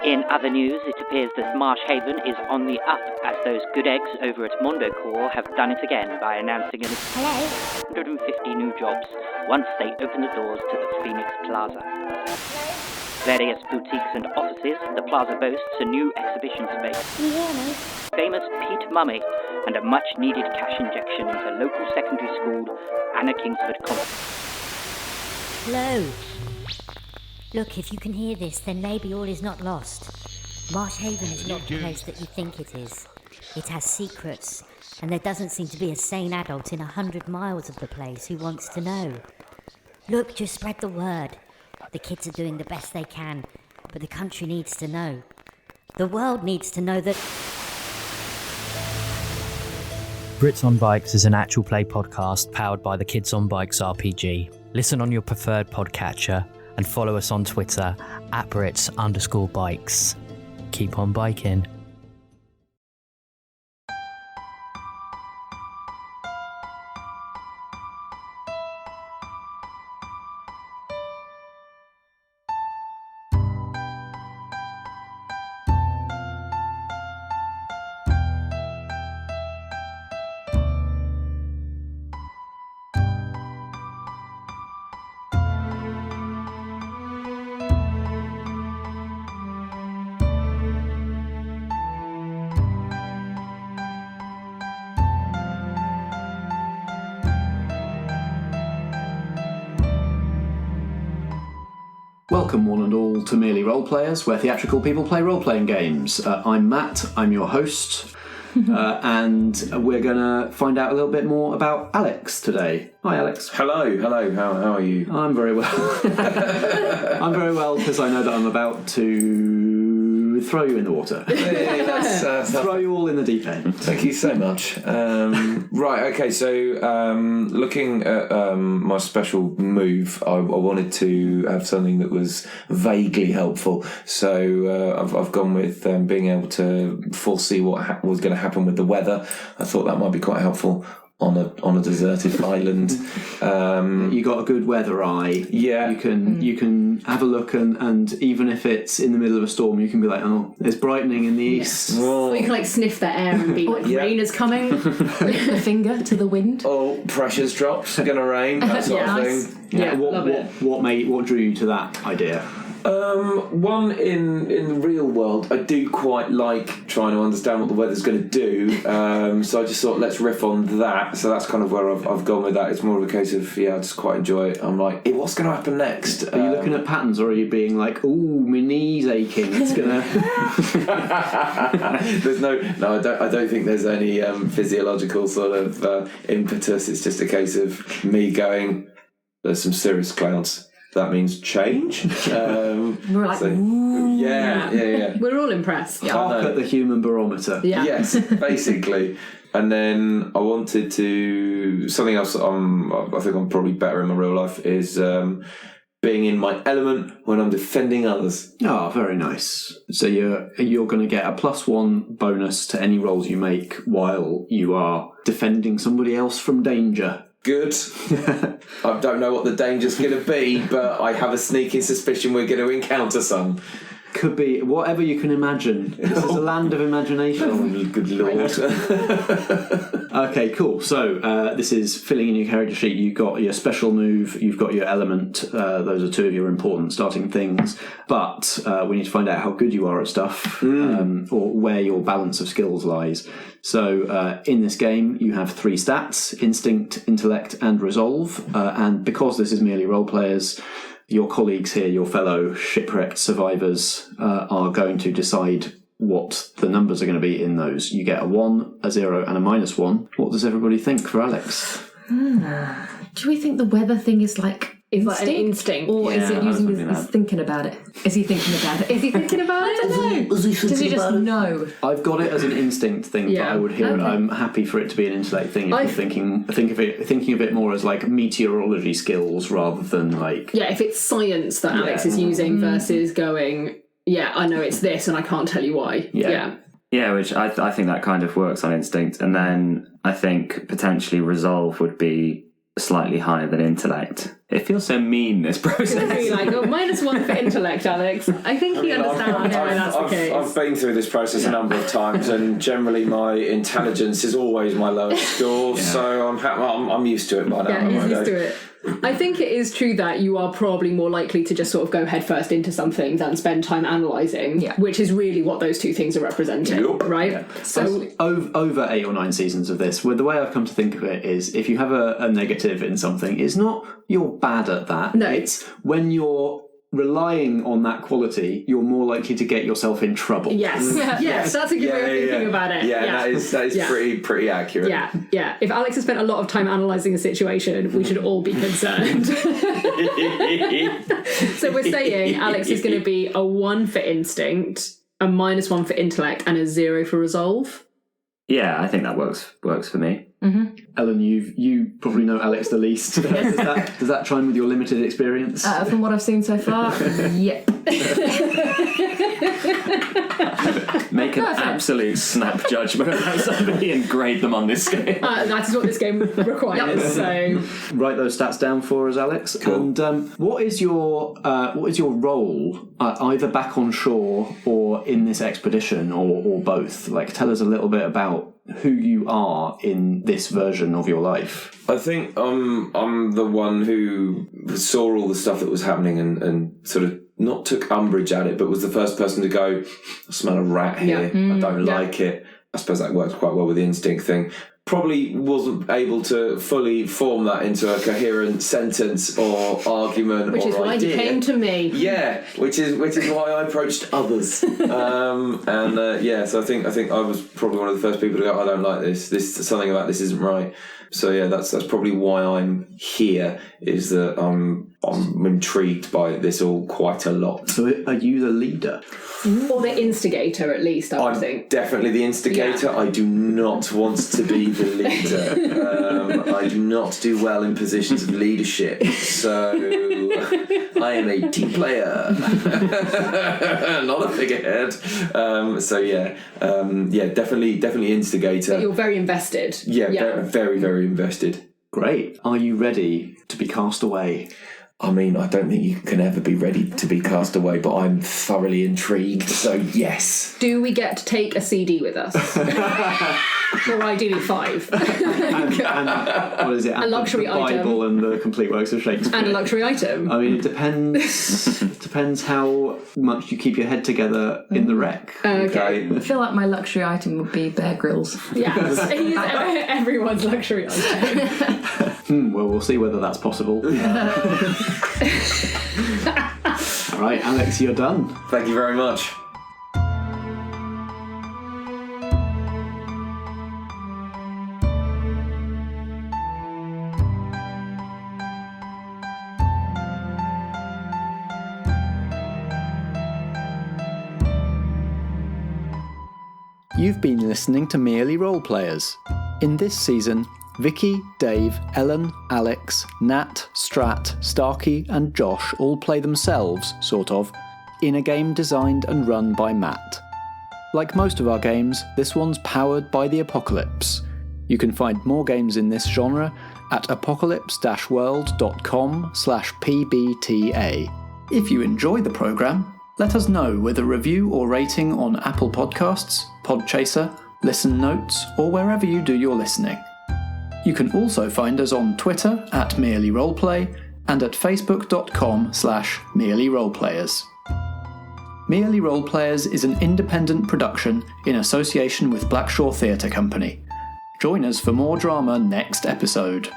In other news, it appears that Marsh Haven is on the up, as those good eggs over at Mondo Corps have done it again by announcing 150 new jobs once they open the doors to the Phoenix Plaza. Various boutiques and offices, the plaza boasts a new exhibition space. Can you hear me? Famous Pete Mummy, and a much-needed cash injection into local secondary school, Anna Kingsford College. Hello. Look, if you can hear this, then maybe all is not lost. Marsh Haven is not the place that you think it is. It has secrets, and there doesn't seem to be a sane adult in 100 miles of the place who wants to know. Look, just spread the word. The kids are doing the best they can, but the country needs to know. The world needs to know that... Brits on Bikes is an actual play podcast powered by the Kids on Bikes RPG. Listen on your preferred podcatcher and follow us on Twitter @Brits_bikes. Keep on biking. Welcome one and all to Merely Role Players, where theatrical people play role-playing games. I'm Matt, I'm your host, and we're going to find out a little bit more about Alex today. Hi Alex. Hello, how are you? I'm very well. I'm very well because I know that I'm about to throw you in the water. Hey, throw you all in the deep end. Thank you so much. Right, okay, so looking at my special move, I wanted to have something that was vaguely helpful. So I've gone with being able to foresee what was going to happen with the weather. I thought that might be quite helpful on a deserted island. You got a good weather eye. Yeah. You can have a look and even if it's in the middle of a storm, you can be like, oh, it's brightening in the east. So you can sniff the air and be like, rain is coming. Lift the finger to the wind. Oh, pressure's dropped, gonna rain, that sort of thing. Yeah, what drew you to that idea? One in the real world, I do quite like trying to understand what the weather's going to do. So I just thought, let's riff on that. So that's kind of where I've gone with that. It's more of a case of, I just quite enjoy it. I'm like, hey, what's going to happen next? Are you looking at patterns, or are you being like, ooh, my knee's aching? It's gonna. There's no. I don't think there's any physiological sort of impetus. It's just a case of me going, there's some serious clouds. That means change. We're like, yeah. We're all impressed. Hark at the human barometer. Yeah. Yes, basically. And then I wanted to... Something else I think I'm probably better in my real life is being in my element when I'm defending others. Oh, very nice. So you're going to get a +1 bonus to any rolls you make while you are defending somebody else from danger. Good. I don't know what the danger's going to be, but I have a sneaking suspicion we're going to encounter some. Could be whatever you can imagine. This is a land of imagination. Oh, good lord. Okay, cool. So this is filling in your character sheet. You've got your special move, you've got your element. Those are two of your important starting things. But we need to find out how good you are at stuff, or where your balance of skills lies. So in this game, you have 3 stats: instinct, intellect, and resolve. And because this is merely role players, your colleagues here, your fellow shipwrecked survivors, are going to decide what the numbers are going to be in those. You get a 1, a 0, and a -1. What does everybody think for Alex? Do we think the weather thing is like an instinct? Or is it using his thinking about it? Is he thinking about it? Is he thinking about it? I don't know. Does he just know? I've got it as an instinct thing, but I would hear it. I'm happy for it to be an intellect thing. If you're thinking of it more as like meteorology skills rather than like... Yeah, if it's science that Alex is using versus going, I know it's this and I can't tell you why. Yeah, which I think that kind of works on instinct. And then I think potentially resolve would be slightly higher than intellect. It feels so mean, this process. Be like, -1 for intellect, Alex. I think he understands why that's the case. I've been through this process a number of times, and generally my intelligence is always my lowest score, so I'm used to it by now. Yeah, he's used to it. I think it is true that you are probably more likely to just sort of go headfirst into something than spend time analysing, which is really what those two things are representing, right? Yeah. So over 8 or 9 seasons of this, the way I've come to think of it is, if you have a negative in something, it's not you're bad at that. No. It's when you're relying on that quality, you're more likely to get yourself in trouble. Yes, yes, that's a good way of thinking about it. Yeah, that is pretty accurate. Yeah. If Alex has spent a lot of time analysing a situation, we should all be concerned. So we're saying Alex is going to be a 1 for instinct, a -1 for intellect, and a 0 for resolve. Yeah, I think that works for me. Mm-hmm. Ellen, you probably know Alex the least. Does that chime with your limited experience? From what I've seen so far, yep. Make an absolute snap judgment about somebody and grade them on this scale. That is what this game requires. So write those stats down for us, Alex. Cool. And what is your role, either back on shore or in this expedition, or both? Like, tell us a little bit about who you are in this version of your life. I think I'm the one who saw all the stuff that was happening and sort of not took umbrage at it, but was the first person to go, I smell a rat here, I don't like it. I suppose that works quite well with the instinct thing. Probably wasn't able to fully form that into a coherent sentence or argument, which or is why idea. You came to me. Yeah, which is why I approached others. So I think I was probably one of the first people to go, I don't like this. Something about this isn't right. So yeah, that's probably why I'm here. Is that I'm intrigued by this all quite a lot. So are you the leader? Or the instigator, at least, I would think. Definitely the instigator. Yeah. I do not want to be the leader. I do not do well in positions of leadership. So I am a team player, not a figurehead. Definitely instigator. But you're very invested. Yeah, very, very invested. Great. Are you ready to be cast away? I mean, I don't think you can ever be ready to be cast away, but I'm thoroughly intrigued, so yes. Do we get to take a CD with us? Or ideally 5. and what is it? A luxury the Bible item. And the complete works of Shakespeare. And a luxury item. I mean, it depends how much you keep your head together in the wreck. Okay. I feel like my luxury item would be Bear Grylls. Yes, he's everyone's luxury item. Well, we'll see whether that's possible. Right, Alex, you're done. Thank you very much. You've been listening to Merely Roleplayers. In this season, Vikki, Dave, Ellen, Alex, Nat, Strat, Starkey and Josh all play themselves, sort of, in a game designed and run by Matt. Like most of our games, this one's powered by the Apocalypse. You can find more games in this genre at apocalypse-world.com/pbta. If you enjoy the programme, let us know with a review or rating on Apple Podcasts, Podchaser, Listen Notes, or wherever you do your listening. You can also find us on Twitter at Merely Roleplay and at facebook.com/Merely Roleplayers. Merely Roleplayers is an independent production in association with Blackshaw Theatre Company. Join us for more drama next episode.